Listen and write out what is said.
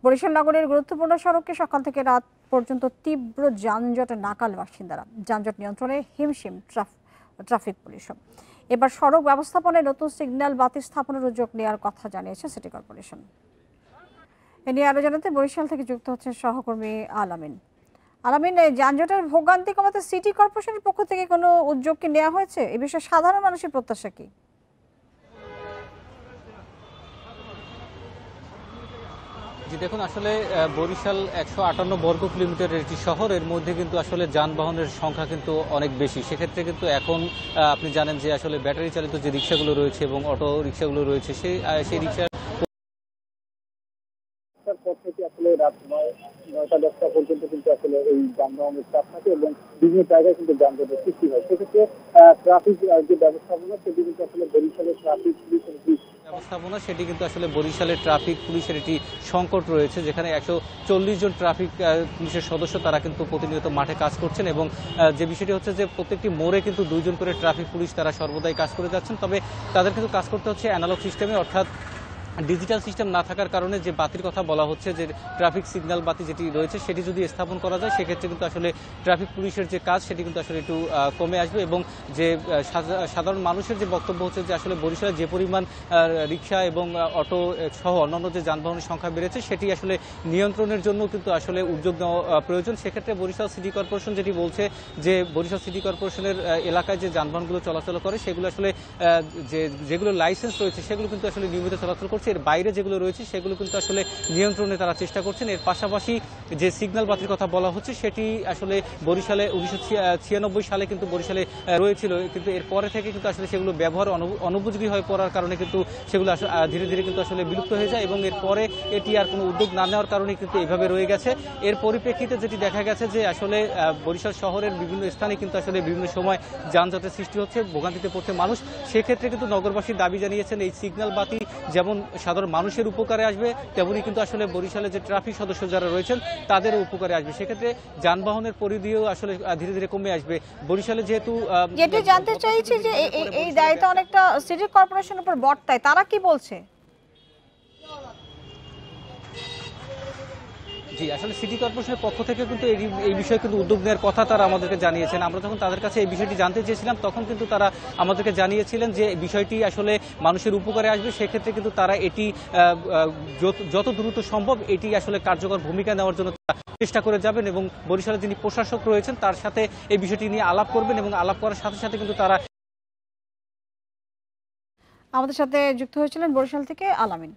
বরিশাল নগরের গুরুত্বপূর্ণ সড়কে সকাল থেকে রাত পর্যন্ত তীব্র যানজটে নাকাল বাসিন্দারা। যানজট নিয়ন্ত্রণে হিমশিম ট্রাফিক পুলিশও। এবার সড়ক ব্যবস্থাপনায় নতুন সিগন্যাল বাতি স্থাপনের উদ্যোগ নেওয়ার কথা জানিয়েছে সিটি কর্পোরেশন। এ নিয়ে আরো জানাতে বরিশাল থেকে যুক্ত হচ্ছেন সহকর্মী আলামিন। আলামিন, যানজটের ভোগান্তি কমাতে সিটি কর্পোরেশনের পক্ষ থেকে কোনো উদ্যোগ কি নেওয়া হয়েছে? এ বিষয়ে সাধারণ মানুষের প্রত্যাশা কি? জি দেখুন, আসলে বরিশাল 158 বর্গ কিলোমিটারের একটি শহর। এর মধ্যে কিন্তু আসলে যানবাহনের সংখ্যা কিন্তু অনেক বেশি। সেক্ষেত্রে কিন্তু এখন আপনি জানেন যে আসলে ব্যাটারি চালিত যে রিক্সাগুলো রয়েছে এবং অটো রিক্সাগুলো রয়েছে সেই রিক্সা পর থেকে আসলে রাত 9টা-10টা পর্যন্ত কিন্তু আসলে এই যানবাহনের চাপ থাকে এবং বিভিন্ন জায়গায় কিন্তু যানজটের সৃষ্টি হয়। সেক্ষেত্রে ট্রাফিক যে ব্যবস্থাপনা সেটি কিন্তু আসলে বরিশালের ট্রাফিক পুলিশের ব্যবস্থাপনা সেটি কিন্তু আসলে বরিশালের ট্রাফিক পুলিশের একটি সংকট রয়েছে, যেখানে 140 জন ট্রাফিক পুলিশের সদস্য তারা কিন্তু প্রতিনিয়ত মাঠে কাজ করছেন এবং যে বিষয়টি হচ্ছে যে প্রত্যেকটি মোড়ে কিন্তু 2 জন করে ট্রাফিক পুলিশ তারা সর্বদাই কাজ করে যাচ্ছেন। তবে তাদের কিন্তু কাজ করতে হচ্ছে অ্যানালগ সিস্টেমে, অর্থাৎ ডিজিটাল সিস্টেম না থাকার কারণে যে বাতির কথা বলা হচ্ছে, যে ট্রাফিক সিগন্যাল বাতি যেটি রয়েছে সেটি যদি স্থাপন করা যায় সেক্ষেত্রে কিন্তু আসলে ট্রাফিক পুলিশের যে কাজ সেটি কিন্তু আসলে একটু কমে আসবে। এবং যে সাধারণ মানুষের যে বক্তব্য হচ্ছে যে আসলে বরিশালে যে পরিমাণ রিক্সা এবং অটো সহ অন্যান্য যে যানবাহনের সংখ্যা বেড়েছে সেটি আসলে নিয়ন্ত্রণের জন্য কিন্তু আসলে উদ্যোগ নেওয়া প্রয়োজন। সেক্ষেত্রে বরিশাল সিটি কর্পোরেশন যেটি বলছে যে বরিশাল সিটি কর্পোরেশনের এলাকায় যে যানবাহনগুলো চলাচল করে সেগুলো আসলে যেগুলো লাইসেন্স রয়েছে সেগুলো কিন্তু আসলে নিয়মিত চলাচল করছে। এর বাইরে যেগুলো রয়েছে সেগুলো কিন্তু আসলে নিয়ন্ত্রণে তারা চেষ্টা করছেন। এর পাশাপাশি যে সিগন্যাল বাতির কথা বলা হচ্ছে সেটি আসলে বরিশালে 1996 সালে কিন্তু বরিশালে রয়েছিল, কিন্তু এর পরে থেকে কিন্তু আসলে সেগুলো ব্যবহার অনুপযোগী হয়ে পড়ার কারণে কিন্তু সেগুলো ধীরে ধীরে কিন্তু আসলে বিলুপ্ত হয়ে যায় এবং এরপরে এটি আর কোনো উদ্যোগ না নেওয়ার কারণে কিন্তু এভাবে রয়ে গেছে। এর পরিপ্রেক্ষিতে যেটি দেখা গেছে যে আসলে বরিশাল শহরের বিভিন্ন স্থানে কিন্তু আসলে বিভিন্ন সময় যানজটের সৃষ্টি হচ্ছে, ভোগান্তিতে পড়ছে মানুষ। সেক্ষেত্রে কিন্তু নগরবাসীর দাবি জানিয়েছেন এই সিগন্যাল বাতি যেমন সাধারণ মানুষের উপকারে আসবে তেমনি কিন্তু আসলে বরিশালে যে ট্রাফিক সদস্য যারা রয়েছেন তাদেরও উপকারে আসবে। সেক্ষেত্রে যানবাহনের পরিধিও আসলে ধীরে ধীরে কমে আসবে। বরিশালে যেহেতু যেটি জানতে চাইছি যে এই দায়িত্ব অনেকটা সিটি কর্পোরেশনের উপর বর্তায়, তারা কি বলছে? জি, আসলে সিটি কর্পোরেশনের পক্ষ থেকে কিন্তু এই বিষয়ে কিন্তু উদ্যোগ নেওয়ার কথা তারা আমাদেরকে জানিয়েছেন। আমরা যখন তাদের কাছে এই বিষয়টি জানতে চেয়েছিলাম তখন কিন্তু তারা আমাদেরকে জানিয়েছিলেন যে বিষয়টি আসলে মানুষের উপকারে আসবে। সেক্ষেত্রে কিন্তু তারা এটি যত দ্রুত সম্ভব এটি আসলে কার্যকর ভূমিকা নেওয়ার জন্য চেষ্টা করে যাবেন এবং বরিশালে যিনি প্রশাসক রয়েছেন তার সাথে এই বিষয়টি নিয়ে আলাপ করবেন এবং আলাপ করার সাথে সাথে কিন্তু তারা আমাদের সাথে যুক্ত হয়েছিলেন বরিশাল থেকে আলামিন।